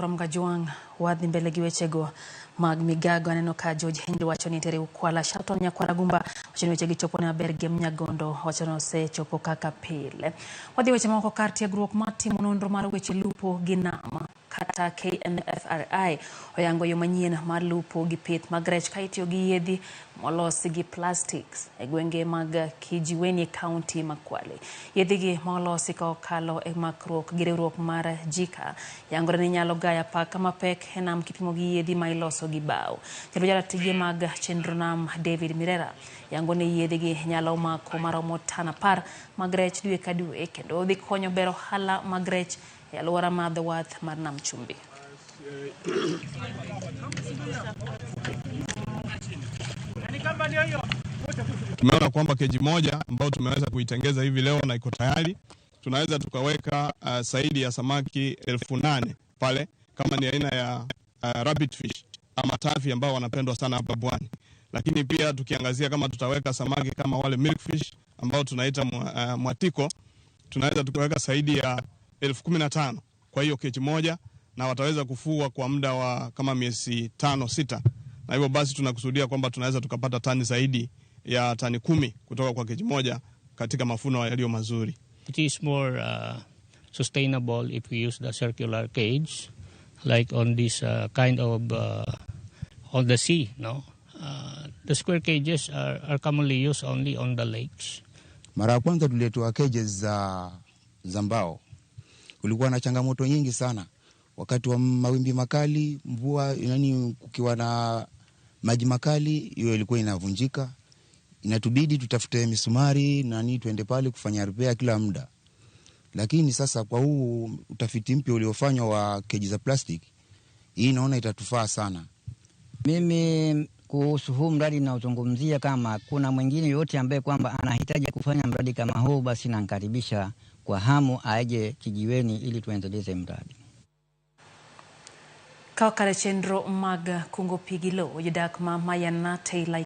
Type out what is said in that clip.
kuramga juang wadhi mbele gi wechego mag migago aneno ka George Henry wacho ni tere ukwala Sharton nyakwara gumba wacho ni wechegi chopo na berge mnyagondo wacho no se chopo kaka pile. Wadhi weche moko kar tiegruok matimo nonro mar weche lupo gi nama kata KNFRI oyango yo manyien mar lupo gi pith mag rech ka itiyo gi yedhi molos gi plastics e gwenge mag Kijiweni County Makwale. Yedhi gi molos ka okalo e makruok gi riwruok mar Jika yangore ni nyalo gaya paka mapek e nam kipimo gi yedhi ma iloso gi bao. Kendo jala tije mag chenro nam David Mirera yango ni yedhi gi nyalo mako maromo tana par mag rech dwe ka dwe kendo dhi konyo bero hala mag rech e alwora mar the Wath mar Nam Chumbi. Tumeona kwamba keji moja ambao tumeweza kuitengeza hivi leo na iko tayari, tunaweza tukaweka zaidi ya samaki 8,000 pale, kama ni aina ya rabbit fish ama tafi ambao wanapendwa sana hapa Pwani. Lakini pia tukiangazia kama tutaweka samaki kama wale milkfish ambao tunaita mwatiko, tunaweza tukaweka zaidi ya 15,000 kwa hiyo keji moja, na wataweza kufugwa kwa muda wa kama miezi 5-6. Na hivyo basi tunakusudia kwamba tunaweza tukapata tani zaidi ya tani 10 kutoka kwa keji moja katika mafuno yaliyo mazuri. It is more sustainable if we use the circular cage like on this kind of on the sea, no? The square cages are commonly used only on the lakes. Mara kwanza tuliletwa cages za mbao. Kulikuwa na changamoto nyingi sana wakati wa mawimbi makali, mvua, kukiwa na maji makali, hiyo ilikuwa inavunjika. Inatubidi tutafute misumari tuende pale kufanya repair kila muda. Lakini sasa kwa huu utafiti mpya uliofanywa wa keji za plastic, hii naona itatufaa sana. Mimi kuhusu huu mradi na uzungumzia, kama kuna mwingine yote ambaye kwamba anahitaji kufanya mradi kama huu, basi namkaribisha kwa hamu aje Kijiweni ili tuendeleze mradi. Kawakare chenro mag kungo pigilo yudak ma mayanate